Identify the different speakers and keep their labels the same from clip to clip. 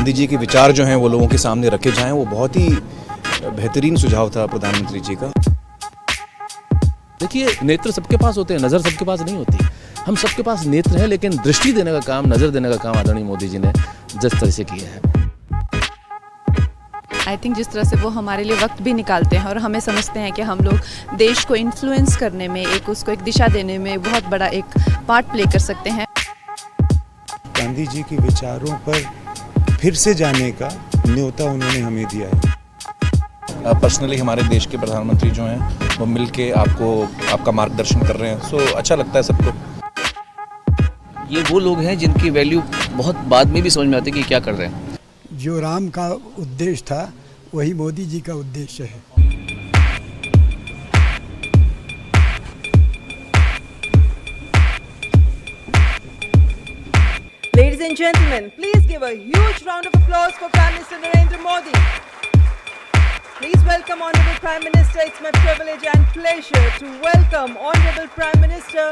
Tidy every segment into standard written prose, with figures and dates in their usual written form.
Speaker 1: गांधी जी के विचार जो हैं वो लोगों के सामने रखे जाएं, वो बहुत ही बेहतरीन सुझाव था प्रधानमंत्री जी का।
Speaker 2: देखिए, नेत्र सबके पास होते हैं, नज़र सबके पास नहीं होती। हम सबके पास नेत्र हैं, लेकिन दृष्टि देने का काम, नज़र देने का काम आदरणीय मोदी जी ने जिस तरह से किया है।
Speaker 3: आई थिंक जिस तरह से वो हमारे लिए वक्त भी निकालते हैं और हमें समझते हैं कि हम लोग देश को इन्फ्लुएंस करने में, उसको एक दिशा देने में बहुत बड़ा एक पार्ट प्ले कर सकते हैं।
Speaker 4: गांधी जी के विचारों पर फिर से जाने का न्योता उन्होंने हमें दिया है।
Speaker 1: पर्सनली हमारे देश के प्रधानमंत्री जो हैं वो मिलके आपका मार्गदर्शन कर रहे हैं, सो अच्छा लगता है सबको।
Speaker 5: ये वो लोग हैं जिनकी वैल्यू बहुत बाद में भी समझ में आती है कि क्या कर रहे हैं।
Speaker 6: जो राम का उद्देश्य था वही मोदी जी का उद्देश्य है।
Speaker 7: Ladies and gentlemen, please give a huge round of applause for Prime Minister Narendra Modi. Please welcome Honorable Prime Minister. It's my privilege and pleasure to welcome Honorable Prime Minister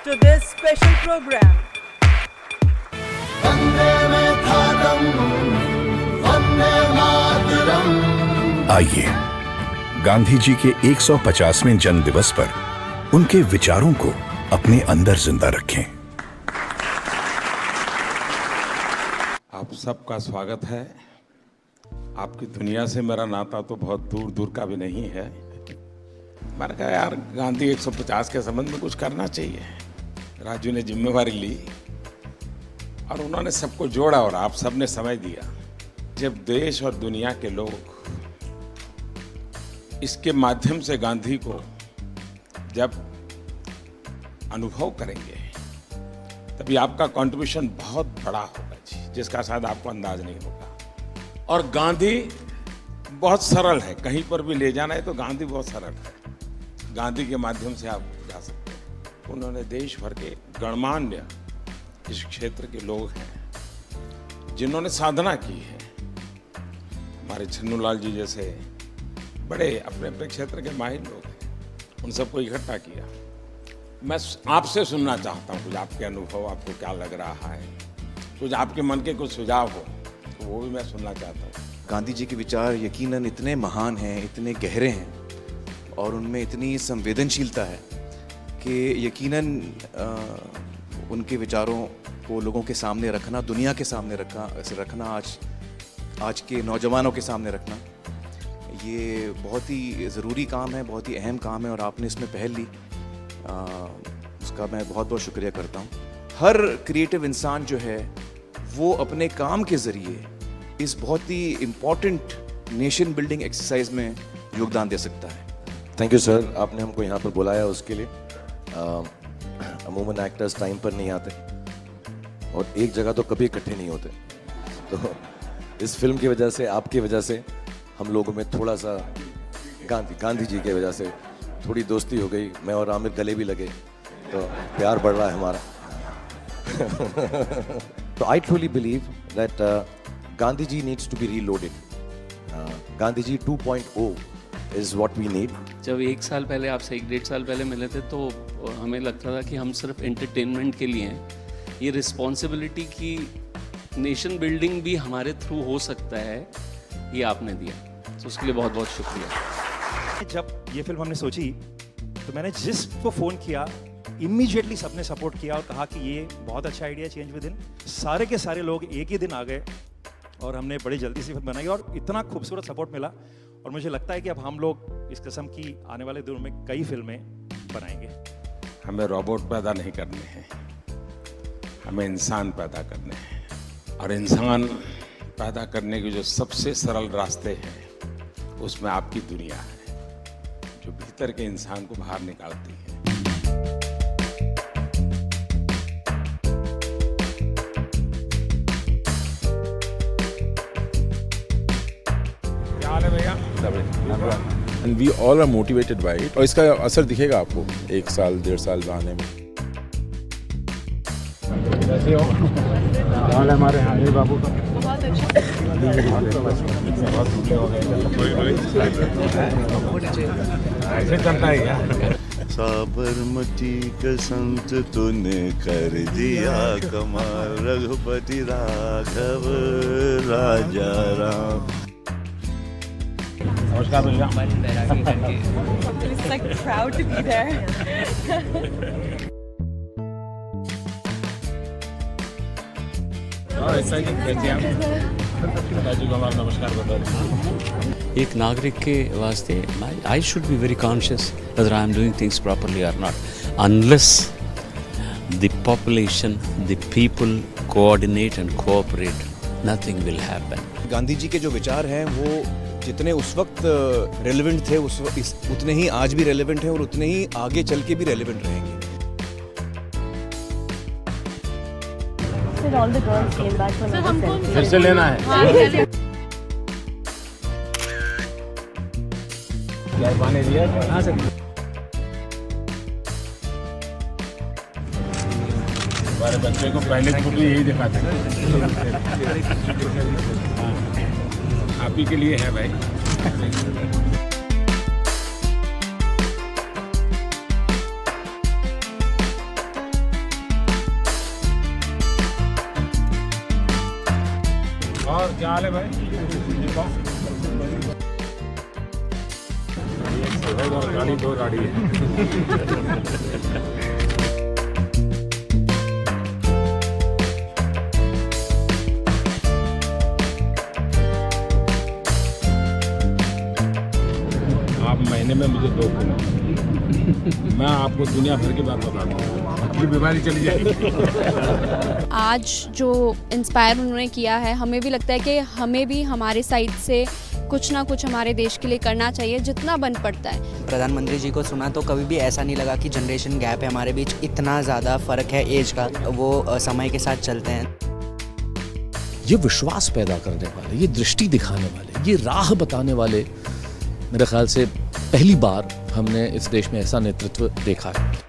Speaker 7: to this special program.
Speaker 8: आइए गांधी जी के 150वें जन्म दिवस पर उनके विचारों को अपने अंदर जिंदा रखें।
Speaker 9: आप सबका स्वागत है। आपकी दुनिया से मेरा नाता तो बहुत दूर दूर का भी नहीं है। मैंने कहा यार गांधी 150 के संबंध में कुछ करना चाहिए। राजू ने जिम्मेवारी ली और उन्होंने सबको जोड़ा और आप सबने समय दिया। जब देश और दुनिया के लोग इसके माध्यम से गांधी को जब अनुभव करेंगे तभी आपका कंट्रीब्यूशन बहुत बड़ा होगा जी, जिसका शायद आपको अंदाज नहीं होगा। और गांधी बहुत सरल है, कहीं पर भी ले जाना है तो गांधी बहुत सरल है। गांधी के माध्यम से आप जा सकते हैं। उन्होंने देश भर के गणमान्य इस क्षेत्र के लोग हैं जिन्होंने साधना की है। हमारे छन्नूलाल जी जैसे बड़े अपने अपने क्षेत्र के माहिर लोग हैं, उन सबको इकट्ठा किया। मैं आपसे सुनना चाहता हूँ कुछ आपके अनुभव, आपको क्या लग रहा है, कुछ आपके मन के कुछ सुझाव हो तो वो भी मैं सुनना चाहता हूँ।
Speaker 1: गांधी जी के विचार यकीनन इतने महान हैं, इतने गहरे हैं और उनमें इतनी संवेदनशीलता है कि यकीनन उनके विचारों को लोगों के सामने रखना, दुनिया के सामने रखना, आज के नौजवानों के सामने रखना, ये बहुत ही ज़रूरी काम है, बहुत ही अहम काम है और आपने इसमें पहल ली, उसका मैं बहुत बहुत शुक्रिया करता हूँ। हर क्रिएटिव इंसान जो है वो अपने काम के ज़रिए इस बहुत ही इम्पॉर्टेंट नेशन बिल्डिंग एक्सरसाइज में योगदान दे सकता है।
Speaker 10: थैंक यू सर, आपने हमको यहाँ पर बुलाया उसके लिए। अमूमन एक्टर्स टाइम पर नहीं आते और एक जगह तो कभी इकट्ठे नहीं होते, तो इस फिल्म की वजह से, आपकी वजह से हम लोगों में थोड़ा सा गांधी जी की वजह से थोड़ी दोस्ती हो गई। मैं और आमिर गले भी लगे, तो प्यार बढ़ रहा है हमारा। तो I truly believe that Gandhi ji needs to be reloaded. Gandhi ji 2.0 is what we need.
Speaker 5: जब 1 साल पहले आपसे 1-1.5 साल पहले मिले थे तो हमें लगता था कि हम सिर्फ एंटरटेनमेंट के लिए हैं। ये रिस्पॉन्सिबिलिटी की नेशन बिल्डिंग भी हमारे थ्रू हो सकता है, ये आपने दिया, तो उसके लिए बहुत बहुत शुक्रिया।
Speaker 11: जब ये फिल्म हमने सोची तो मैंने जिसको फ़ोन किया इमीडिएटली सबने सपोर्ट किया और कहा कि ये बहुत अच्छा आइडिया, चेंज विद इन। सारे के सारे लोग एक ही दिन आ गए और हमने बड़ी जल्दी से फिल्म बनाई और इतना खूबसूरत सपोर्ट मिला। और मुझे लगता है कि अब हम लोग इस किस्म की आने वाले दिनों में कई फिल्में बनाएंगे।
Speaker 9: हमें रोबोट पैदा नहीं करने हैं, हमें इंसान पैदा करने हैं। और इंसान पैदा करने के जो सबसे सरल रास्ते हैं उसमें आपकी दुनिया है, जो भीतर के इंसान को बाहर निकालती है। क्या हाल है भैया?
Speaker 12: And we all are motivated by it. और इसका असर दिखेगा आपको 1 साल 1.5 साल आने में।
Speaker 4: कैसे हो? हाल हमारे यहाँ बाबू का
Speaker 3: बहुत अच्छा।
Speaker 9: ऐसे चलता है क्या?
Speaker 13: साबरमती का संत तूने कर दिया कमाल, रघुपति राघव राजा राम।
Speaker 12: नमस्कार भैया।
Speaker 7: It's like proud to be there.
Speaker 12: नमस्कार बताइए।
Speaker 5: एक नागरिक के वास्ते I should be very conscious whether I am doing things properly or not. Unless the population, the people coordinate and cooperate, nothing will happen.
Speaker 1: Gandhi ji के जो विचार हैं वो जितने उस वक्त रेलेवेंट थे उतने ही आज भी रेलेवेंट हैं और उतने ही आगे चल के भी रेलेवेंट रहेंगे।
Speaker 12: फिर से लेना है। क्या पानी दिया? हाँ सर। हमारे बच्चे को पहले फोटो यही दिखाते हैं। आप ही के लिए है भाई। और क्या हाल है भाई? गाड़ी दो गाड़ी है। आप महीने में मुझे 2 दिन, मैं आपको दुनिया भर की बात बता दूँ, अपनी बीमारी चली जाएगी।
Speaker 14: आज जो इंस्पायर उन्होंने किया है, हमें भी लगता है कि हमें भी हमारे साइड से कुछ ना कुछ हमारे देश के लिए करना चाहिए, जितना बन पड़ता है।
Speaker 15: प्रधानमंत्री जी को सुना तो कभी भी ऐसा नहीं लगा कि जनरेशन गैप है हमारे बीच, इतना ज़्यादा फ़र्क है एज का, वो समय के साथ चलते हैं।
Speaker 2: ये विश्वास पैदा करने वाले, ये दृष्टि दिखाने वाले, ये राह बताने वाले, मेरे ख्याल से पहली बार हमने इस देश में ऐसा नेतृत्व देखा है।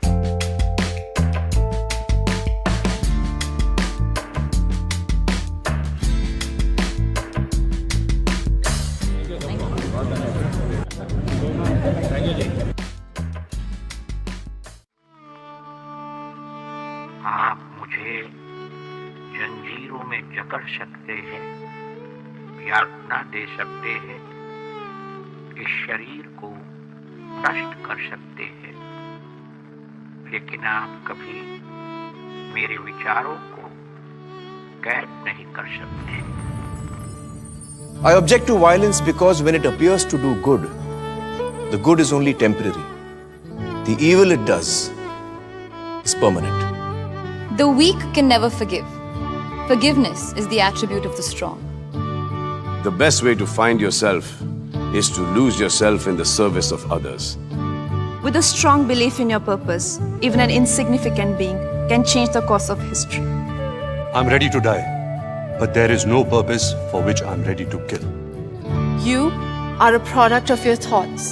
Speaker 16: आप मुझे जंजीरों में जकड़ सकते हैं, यातना दे सकते हैं, इस शरीर को नष्ट कर सकते हैं, लेकिन आप कभी मेरे विचारों को कैद नहीं कर सकते।
Speaker 1: I object to violence because when it appears to do good, the good is only temporary. The evil it does is permanent.
Speaker 17: The weak can never forgive. Forgiveness is the attribute of the strong.
Speaker 18: The best way to find yourself is to lose yourself in the service of others.
Speaker 3: With a strong belief in your purpose, even an insignificant being can change the course of history.
Speaker 19: I'm ready to die, but there is no purpose for which I'm ready to kill.
Speaker 20: You are a product of your thoughts.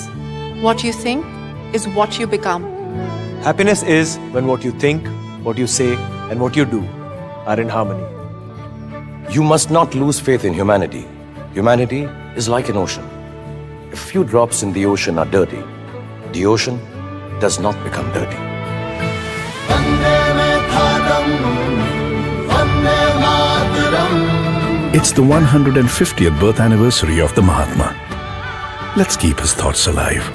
Speaker 20: What you think is what you become.
Speaker 21: Happiness is when what you think, what you say, and what you do are in harmony.
Speaker 10: You must not lose faith in humanity. Humanity is like an ocean. If few drops in the ocean are dirty, the ocean does not become dirty.
Speaker 8: It's the 150th birth anniversary of the Mahatma. Let's keep his thoughts alive.